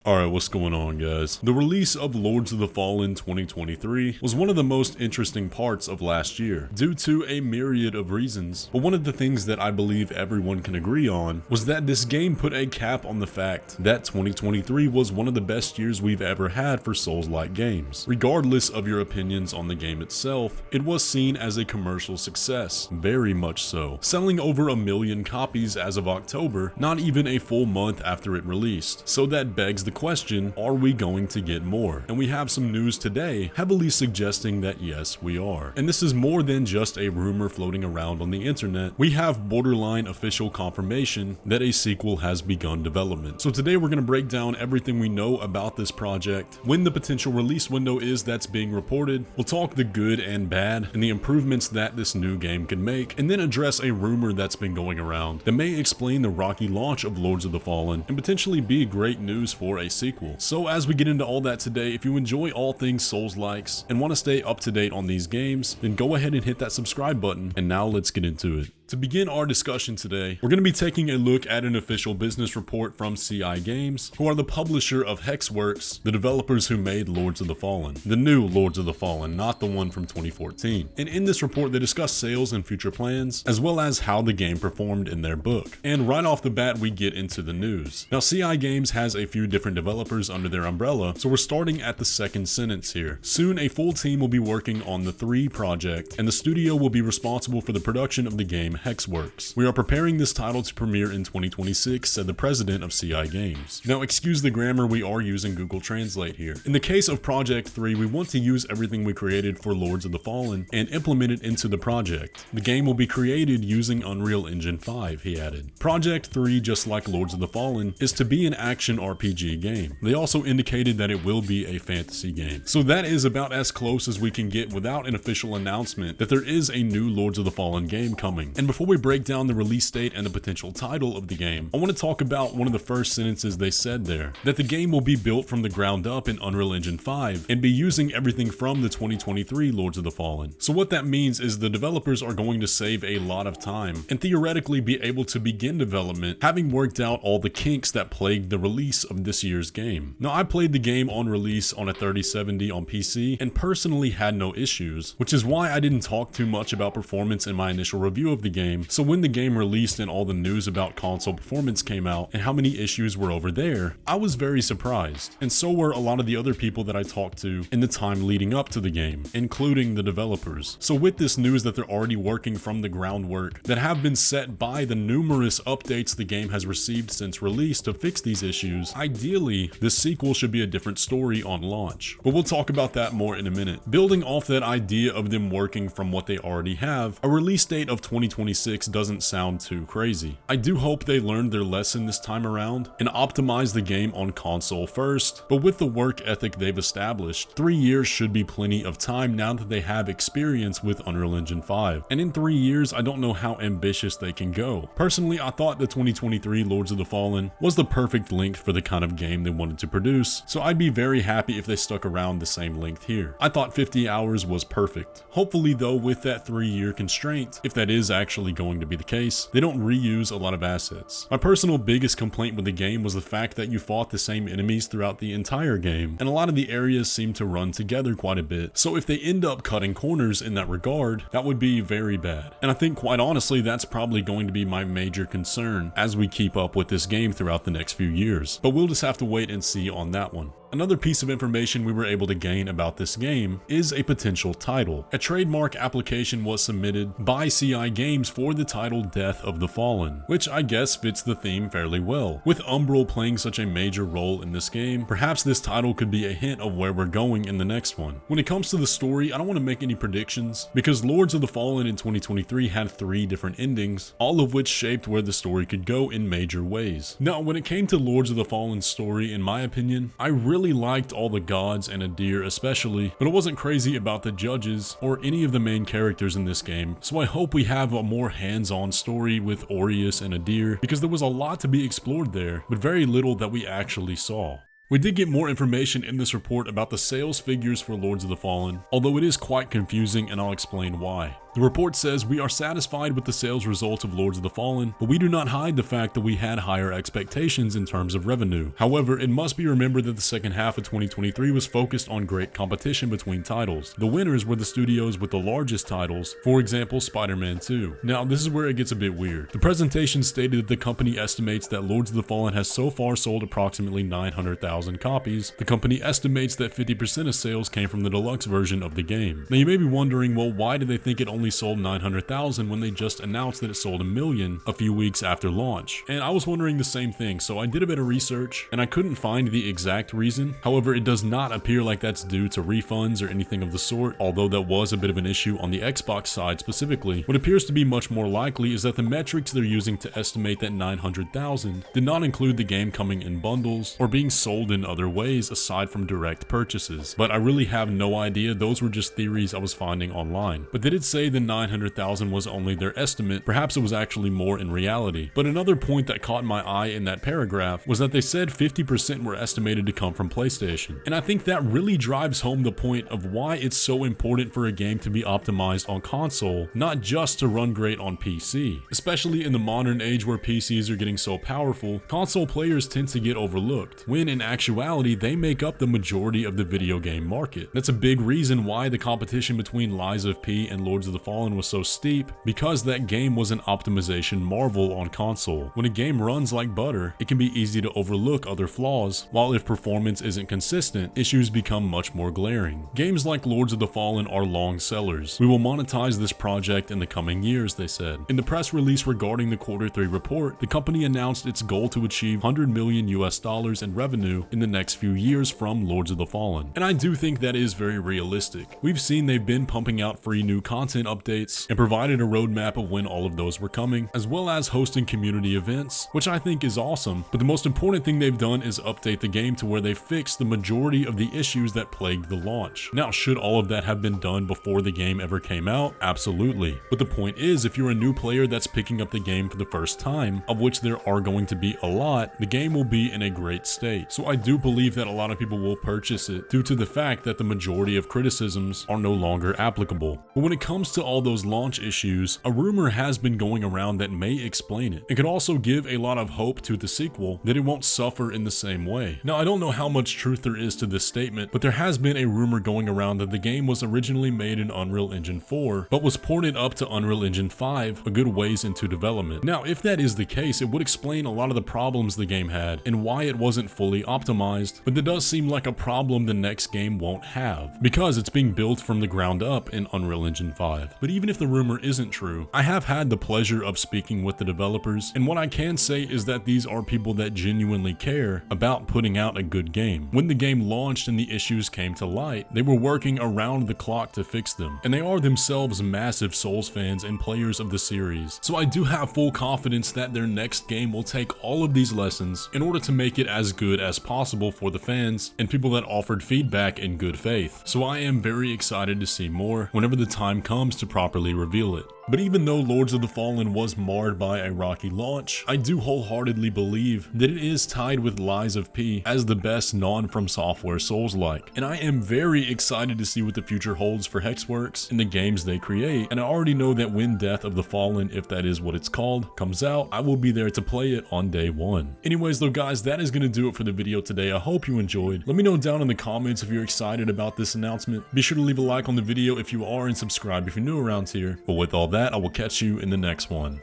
Alright, what's going on, guys? The release of Lords of the Fallen 2023 was one of the most interesting parts of last year, due to a myriad of reasons, but one of the things that I believe everyone can agree on was that this game put a cap on the fact that 2023 was one of the best years we've ever had for Souls-like games. Regardless of your opinions on the game itself, it was seen as a commercial success, very much so, selling over 1 million copies as of October, not even a full month after it released. So that begs the question, are we going to get more? And we have some news today heavily suggesting that yes, we are. And this is more than just a rumor floating around on the internet. We have borderline official confirmation that a sequel has begun development. So today we're going to break down everything we know about this project, when the potential release window is that's being reported. We'll talk the good and bad and the improvements that this new game can make, and then address a rumor that's been going around that may explain the rocky launch of Lords of the Fallen and potentially be great news for a sequel. So as we get into all that today, if you enjoy all things Souls-likes and want to stay up to date on these games, then go ahead and hit that subscribe button, and now let's get into it. To begin our discussion today, we're going to be taking a look at an official business report from CI Games, who are the publisher of Hexworks, the developers who made Lords of the Fallen. The new Lords of the Fallen, not the one from 2014. And in this report, they discuss sales and future plans, as well as how the game performed in their book. And right off the bat, we get into the news. Now, CI Games has a few different developers under their umbrella, so we're starting at the second sentence here. Soon, a full team will be working on the 3 project, and the studio will be responsible for the production of the game Hexworks. We are preparing this title to premiere in 2026, said the president of CI Games. Now, excuse the grammar, we are using Google Translate here. In the case of Project 3, we want to use everything we created for Lords of the Fallen and implement it into the project. The game will be created using Unreal Engine 5, he added. Project 3, just like Lords of the Fallen, is to be an action RPG game. They also indicated that it will be a fantasy game. So that is about as close as we can get without an official announcement that there is a new Lords of the Fallen game coming. And before we break down the release date and the potential title of the game, I want to talk about one of the first sentences they said there, that the game will be built from the ground up in Unreal Engine 5 and be using everything from the 2023 Lords of the Fallen. So what that means is the developers are going to save a lot of time and theoretically be able to begin development, having worked out all the kinks that plagued the release of this year's game. Now, I played the game on release on a 3070 on PC and personally had no issues, which is why I didn't talk too much about performance in my initial review of the game. So when the game released and all the news about console performance came out and how many issues were over there, I was very surprised. And so were a lot of the other people that I talked to in the time leading up to the game, including the developers. So with this news that they're already working from the groundwork that have been set by the numerous updates the game has received since release to fix these issues, ideally, this sequel should be a different story on launch. But we'll talk about that more in a minute. Building off that idea of them working from what they already have, a release date of 2026 doesn't sound too crazy. I do hope they learned their lesson this time around and optimize the game on console first, but with the work ethic they've established, 3 years should be plenty of time now that they have experience with Unreal Engine 5. And in 3 years, I don't know how ambitious they can go. Personally, I thought the 2023 Lords of the Fallen was the perfect length for the kind of game they wanted to produce, so I'd be very happy if they stuck around the same length here. I thought 50 hours was perfect. Hopefully though, with that 3-year constraint, if that is actually going to be the case, they don't reuse a lot of assets. My personal biggest complaint with the game was the fact that you fought the same enemies throughout the entire game, and a lot of the areas seem to run together quite a bit. So if they end up cutting corners in that regard, that would be very bad. And I think quite honestly, that's probably going to be my major concern as we keep up with this game throughout the next few years. But we'll just have to wait and see on that one. Another piece of information we were able to gain about this game is a potential title. A trademark application was submitted by CI Games for the title Death of the Fallen, which I guess fits the theme fairly well. With Umbral playing such a major role in this game, perhaps this title could be a hint of where we're going in the next one. When it comes to the story, I don't want to make any predictions because Lords of the Fallen in 2023 had 3 different endings, all of which shaped where the story could go in major ways. Now, when it came to Lords of the Fallen's story, in my opinion, I really liked all the gods and Adir especially, but I wasn't crazy about the judges or any of the main characters in this game, so I hope we have a more hands-on story with Aureus and Adir because there was a lot to be explored there, but very little that we actually saw. We did get more information in this report about the sales figures for Lords of the Fallen, although it is quite confusing and I'll explain why. The report says, "We are satisfied with the sales results of Lords of the Fallen, but we do not hide the fact that we had higher expectations in terms of revenue. However, it must be remembered that the second half of 2023 was focused on great competition between titles. The winners were the studios with the largest titles, for example Spider-Man 2. Now this is where it gets a bit weird. The presentation stated that the company estimates that Lords of the Fallen has so far sold approximately 900,000 copies. The company estimates that 50% of sales came from the deluxe version of the game. Now you may be wondering, well, why do they think it only sold 900,000 when they just announced that it sold 1 million a few weeks after launch? And I was wondering the same thing, so I did a bit of research and I couldn't find the exact reason. However, it does not appear like that's due to refunds or anything of the sort, although that was a bit of an issue on the Xbox side specifically. What appears to be much more likely is that the metrics they're using to estimate that 900,000 did not include the game coming in bundles or being sold in other ways aside from direct purchases. But I really have no idea, those were just theories I was finding online. But they did say the 900,000 was only their estimate, perhaps it was actually more in reality. But another point that caught my eye in that paragraph was that they said 50% were estimated to come from PlayStation. And I think that really drives home the point of why it's so important for a game to be optimized on console, not just to run great on PC. Especially in the modern age where PCs are getting so powerful, console players tend to get overlooked, when in actuality they make up the majority of the video game market. That's a big reason why the competition between Lies of P and Lords of the Fallen was so steep, because that game was an optimization marvel on console. When a game runs like butter, it can be easy to overlook other flaws, while if performance isn't consistent, issues become much more glaring. Games like Lords of the Fallen are long sellers. We will monetize this project in the coming years, they said. In the press release regarding the Q3 report, the company announced its goal to achieve $100 million in revenue in the next few years from Lords of the Fallen. And I do think that is very realistic. We've seen they've been pumping out free new content updates and provided a roadmap of when all of those were coming, as well as hosting community events, which I think is awesome. But the most important thing they've done is update the game to where they fixed the majority of the issues that plagued the launch. Now, should all of that have been done before the game ever came out? Absolutely. But the point is, if you're a new player that's picking up the game for the first time, of which there are going to be a lot, the game will be in a great state. So I do believe that a lot of people will purchase it due to the fact that the majority of criticisms are no longer applicable. But when it comes to all those launch issues, a rumor has been going around that may explain it. It could also give a lot of hope to the sequel that it won't suffer in the same way. Now, I don't know how much truth there is to this statement, but there has been a rumor going around that the game was originally made in Unreal Engine 4, but was ported up to Unreal Engine 5 a good ways into development. Now, if that is the case, it would explain a lot of the problems the game had and why it wasn't fully optimized, but that does seem like a problem the next game won't have, because it's being built from the ground up in Unreal Engine 5. But even if the rumor isn't true, I have had the pleasure of speaking with the developers, and what I can say is that these are people that genuinely care about putting out a good game. When the game launched and the issues came to light, they were working around the clock to fix them, and they are themselves massive Souls fans and players of the series. So I do have full confidence that their next game will take all of these lessons in order to make it as good as possible for the fans and people that offered feedback in good faith. So I am very excited to see more whenever the time comes to properly reveal it. But even though Lords of the Fallen was marred by a rocky launch, I do wholeheartedly believe that it is tied with Lies of P as the best non-From Software Souls-like. And I am very excited to see what the future holds for Hexworks and the games they create, and I already know that when Death of the Fallen, if that is what it's called, comes out, I will be there to play it on day one. Anyways though guys, that is going to do it for the video today. I hope you enjoyed. Let me know down in the comments if you're excited about this announcement. Be sure to leave a like on the video if you are and subscribe if you're new around here. But with all that, I will catch you in the next one.